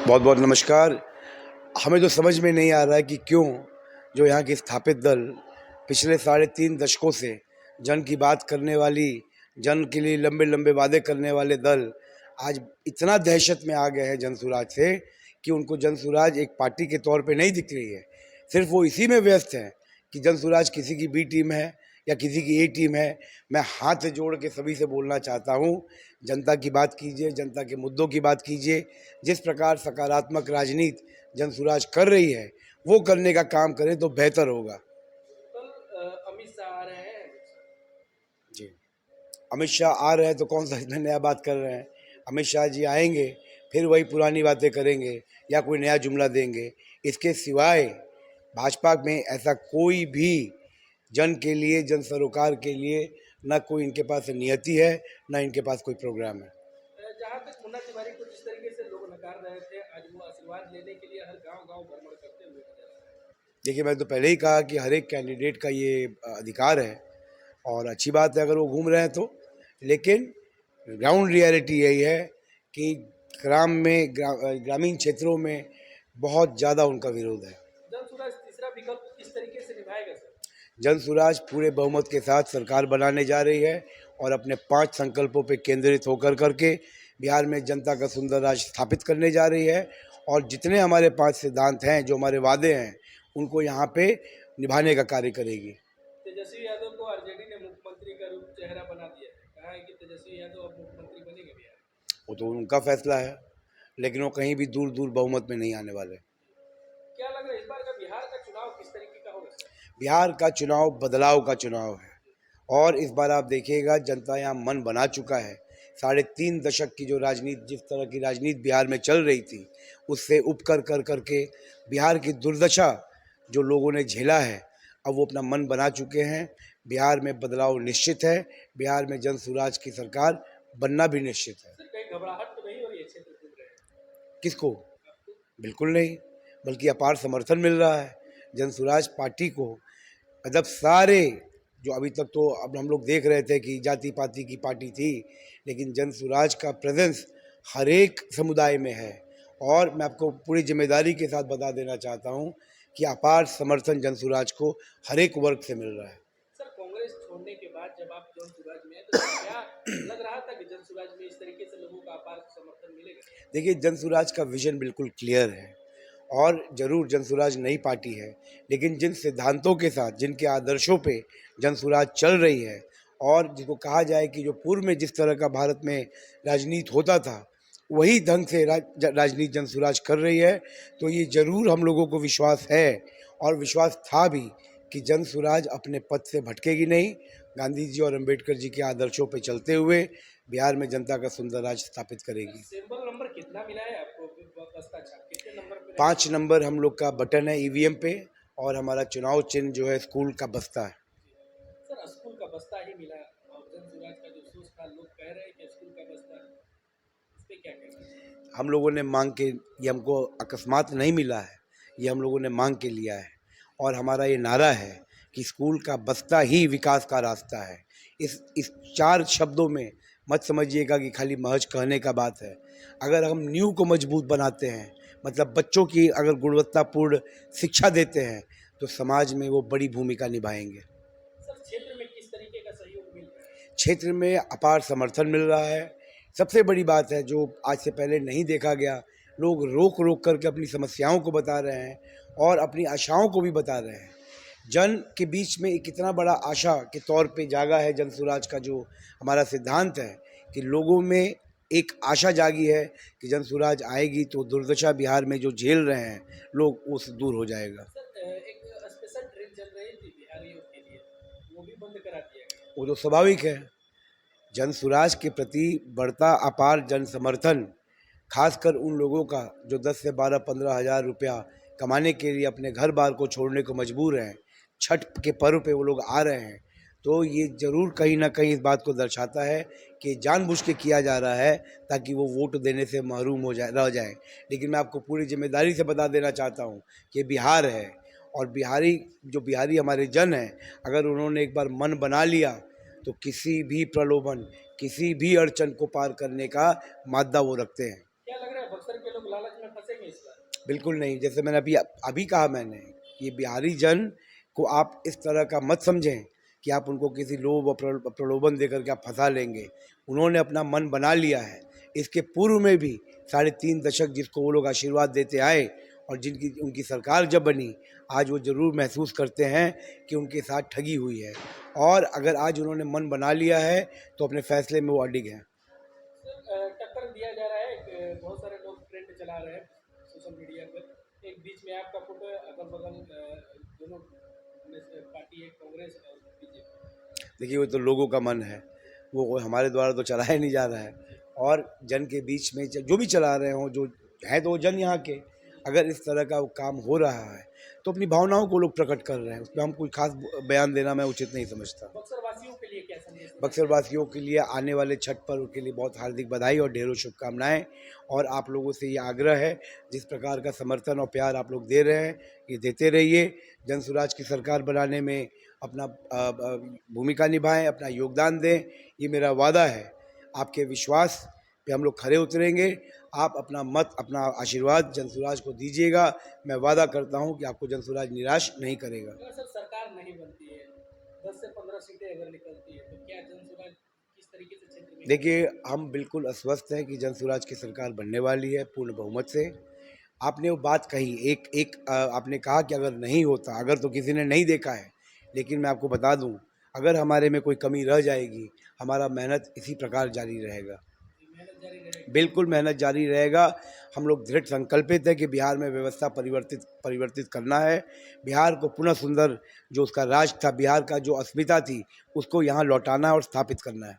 बहुत बहुत नमस्कार। हमें तो समझ में नहीं आ रहा है कि क्यों जो यहाँ के स्थापित दल पिछले 3.5 दशकों से जन की बात करने वाली, जन के लिए लंबे लंबे वादे करने वाले दल आज इतना दहशत में आ गए हैं जनसुराज से कि उनको जनसुराज एक पार्टी के तौर पे नहीं दिख रही है। सिर्फ वो इसी में व्यस्त हैं कि जनसुराज किसी की बी टीम है या किसी की ए टीम है। मैं हाथ जोड़ के सभी से बोलना चाहता हूँ, जनता की बात कीजिए, जनता के मुद्दों की बात कीजिए। जिस प्रकार सकारात्मक राजनीति जनसुराज कर रही है वो करने का काम करें तो बेहतर होगा। कल अमित शाह आ रहे हैं। जी, अमित शाह आ रहे हैं तो कौन सा इतना नया बात कर रहे हैं। अमित शाह जी आएंगे फिर वही पुरानी बातें करेंगे या कोई नया जुमला देंगे। इसके सिवाय भाजपा में ऐसा कोई भी जन के लिए, जन सरोकार के लिए न कोई इनके पास नियति है, न इनके पास कोई प्रोग्राम है। जहाँ तक मुन्ना तिवारी को जिस तरीके से लोग नकार रहे थे, आज वो आशीर्वाद लेने के लिए हर गांव-गांव भ्रमण करते हुए नजर आ रहे हैं। देखिए, मैं तो पहले ही कहा कि हर एक कैंडिडेट का ये अधिकार है और अच्छी बात है अगर वो घूम रहे हैं तो। लेकिन ग्राउंड रियलिटी यही है कि ग्रामीण क्षेत्रों में बहुत ज़्यादा उनका विरोध है। जनसुराज तीसरा विकल्प किस तरीके से निभाएगा सर? जनसुराज पूरे बहुमत के साथ सरकार बनाने जा रही है और अपने 5 संकल्पों पर केंद्रित होकर करके बिहार में जनता का सुंदर राज स्थापित करने जा रही है। और जितने हमारे 5 सिद्धांत हैं, जो हमारे वादे हैं, उनको यहाँ पे निभाने का कार्य करेगी। तेजस्वी यादव को आरजेडी ने मुख्यमंत्री का रूप चेहरा बना दिया है। कहा है कि तेजस्वी यादव अब मुख्यमंत्री बनेंगे बिहार। वो तो उनका फैसला है, लेकिन वो कहीं भी दूर दूर बहुमत में नहीं आने वाले। क्या लग रहा है इस बार का बिहार का चुनाव किस तरीके का होगा सर? बिहार का चुनाव बदलाव का चुनाव है और इस बार आप देखिएगा जनता यहाँ मन बना चुका है। 3.5 दशक की जो राजनीति, जिस तरह की राजनीति बिहार में चल रही थी, उससे उब कर कर करके बिहार की दुर्दशा जो लोगों ने झेला है, अब वो अपना मन बना चुके हैं। बिहार में बदलाव निश्चित है, बिहार में जनसुराज की सरकार बनना भी निश्चित है। सर कहीं घबराहट तो नहीं हो रही है क्षेत्र कूद रहे हैं किसको? आपको? बिल्कुल नहीं, बल्कि अपार समर्थन मिल रहा है जनसुराज पार्टी को। मतलब सारे जो अभी तक तो अब हम लोग देख रहे थे कि जाति पाति की पार्टी थी, लेकिन जनसुराज का प्रेजेंस हर एक समुदाय में है। और मैं आपको पूरी जिम्मेदारी के साथ बता देना चाहता हूं कि अपार समर्थन जनसुराज को हर एक वर्ग से मिल रहा है। सर कांग्रेस छोड़ने के बाद जब आप जनसुराज में हैं तो क्या लग रहा था कि जनसुराज में इस तरीके से लोगों का अपार समर्थन मिलेगा? देखिए, जनसुराज का विजन बिल्कुल क्लियर है और ज़रूर जनसुराज नई पार्टी है, लेकिन जिन सिद्धांतों के साथ, जिनके आदर्शों पे जनसुराज चल रही है और जिसको कहा जाए कि जो पूर्व में जिस तरह का भारत में राजनीति होता था, वही ढंग से राजनीति जनसुराज कर रही है। तो ये ज़रूर हम लोगों को विश्वास है और विश्वास था भी कि जनसुराज अपने पथ से भटकेगी नहीं। गांधी जी और अंबेडकर जी के आदर्शों पर चलते हुए बिहार में जनता का सुंदर राज स्थापित करेगी। सिंबल नंबर कितना मिला है आपको? बस्ता छाप कितने नंबर पे? 5 नंबर हम लोग का बटन है ईवीएम पे और हमारा चुनाव चिन्ह जो है स्कूल का बस्ता है। सर स्कूल का बस्ता ही मिला और जनसुराज का जो सोच था, लोग कह रहे हैं कि स्कूल का बस्ता है, इस पे क्या कहना है? हम लोगों ने मांग के, ये हमको अकस्मात नहीं मिला है, ये हम लोगों ने मांग के लिया है और हमारा ये नारा है कि स्कूल का बस्ता ही विकास का रास्ता है। इस 4 शब्दों में मत समझिएगा कि खाली महज कहने का बात है। अगर हम नींव को मजबूत बनाते हैं, मतलब बच्चों की अगर गुणवत्तापूर्ण शिक्षा देते हैं, तो समाज में वो बड़ी भूमिका निभाएंगे। सर क्षेत्र में किस तरीके का सहयोग मिल रहा है? क्षेत्र में अपार समर्थन मिल रहा है। सबसे बड़ी बात है जो आज से पहले नहीं देखा गया, लोग रोक रोक करके अपनी समस्याओं को बता रहे हैं और अपनी आशाओं को भी बता रहे हैं। जन के बीच में एक इतना बड़ा आशा के तौर पे जागा है जनसुराज का जो हमारा सिद्धांत है कि लोगों में एक आशा जागी है कि जनसुराज आएगी तो दुर्दशा बिहार में जो झेल रहे हैं लोग, वो से दूर हो जाएगा। सर एक स्पेशल ट्रेन चल रही थी बिहारियों के लिए, वो भी बंद करा दिया गया। वो तो स्वाभाविक है। जनसुराज के प्रति बढ़ता अपार जन समर्थन, खासकर उन लोगों का जो 10 से 12-15 हज़ार रुपया कमाने के लिए अपने घर बार को छोड़ने को मजबूर हैं, छठ के पर्व पे वो लोग आ रहे हैं, तो ये ज़रूर कहीं ना कहीं इस बात को दर्शाता है कि जानबूझ के किया जा रहा है ताकि वो वोट देने से महरूम हो जाए, रह जाए। लेकिन मैं आपको पूरी जिम्मेदारी से बता देना चाहता हूँ कि बिहार है और बिहारी हमारे जन हैं, अगर उन्होंने एक बार मन बना लिया तो किसी भी प्रलोभन, किसी भी अड़चन को पार करने का मादा वो रखते हैं। क्या लग रहा है बक्सर के लोग लालच में फंसेंगे इस बार? बिल्कुल नहीं। जैसे मैंने अभी अभी कहा मैंने कि बिहारी जन को आप इस तरह का मत समझें कि आप उनको किसी लोभ और प्रलोभन देकर के आप फंसा लेंगे। उन्होंने अपना मन बना लिया है। इसके पूर्व में भी 3.5 दशक जिसको वो लोग आशीर्वाद देते आए और जिनकी उनकी सरकार जब बनी, आज वो ज़रूर महसूस करते हैं कि उनके साथ ठगी हुई है। और अगर आज उन्होंने मन बना लिया है तो अपने फैसले में वो अडिग हैं। सर टक्कर दिया जा रहा है बहुत सारे लोग ट्रेंड चला रहे हैं सोशल मीडिया पर। एक बीच में आपका फोटो है, अगल बगल दोनों में से पार्टी है, कांग्रेस और बीजेपी। देखिए वो तो लोगों का मन है, वो हमारे द्वारा तो चलाया नहीं जा रहा है। और जन के बीच में जो भी चला रहे हों, जो है तो वो जन यहाँ के, अगर इस तरह का वो काम हो रहा है तो अपनी भावनाओं को लोग प्रकट कर रहे हैं, उसमें हम कोई खास बयान देना मैं उचित नहीं समझता। बक्सर वासियों के लिए क्या संदेश है? बक्सर वासियों के लिए आने वाले छठ पर्व के लिए बहुत हार्दिक बधाई और ढेरों शुभकामनाएं। और आप लोगों से ये आग्रह है, जिस प्रकार का समर्थन और प्यार आप लोग दे रहे हैं, ये देते रहिए। जन सुराज की सरकार बनाने में अपना भूमिका निभाएं, अपना योगदान दें, ये मेरा वादा है। आपके विश्वास पे हम लोग खरे उतरेंगे। आप अपना मत, अपना आशीर्वाद जनसुराज को दीजिएगा। मैं वादा करता हूं कि आपको जनसुराज निराश नहीं करेगा। अगर सर सरकार नहीं बनती है, 10 से 15 सीटें अगर निकलती है, तो क्या जनसुराज किस तरीके से क्षेत्र में? देखिए हम बिल्कुल आश्वस्त हैं कि जनसुराज की सरकार बनने वाली है पूर्ण बहुमत से। आपने वो बात कही, आपने कहा कि अगर नहीं होता, अगर तो किसी ने नहीं देखा है, लेकिन मैं आपको बता दूं, अगर हमारे में कोई कमी रह जाएगी, हमारा मेहनत इसी प्रकार जारी रहेगा। मेहनत जारी रहेगी। बिल्कुल मेहनत जारी रहेगा। हम लोग दृढ़ संकल्पित है कि बिहार में व्यवस्था परिवर्तित करना है। बिहार को पुनः सुंदर, जो उसका राज था, बिहार का जो अस्मिता थी, उसको यहाँ लौटाना है और स्थापित करना है।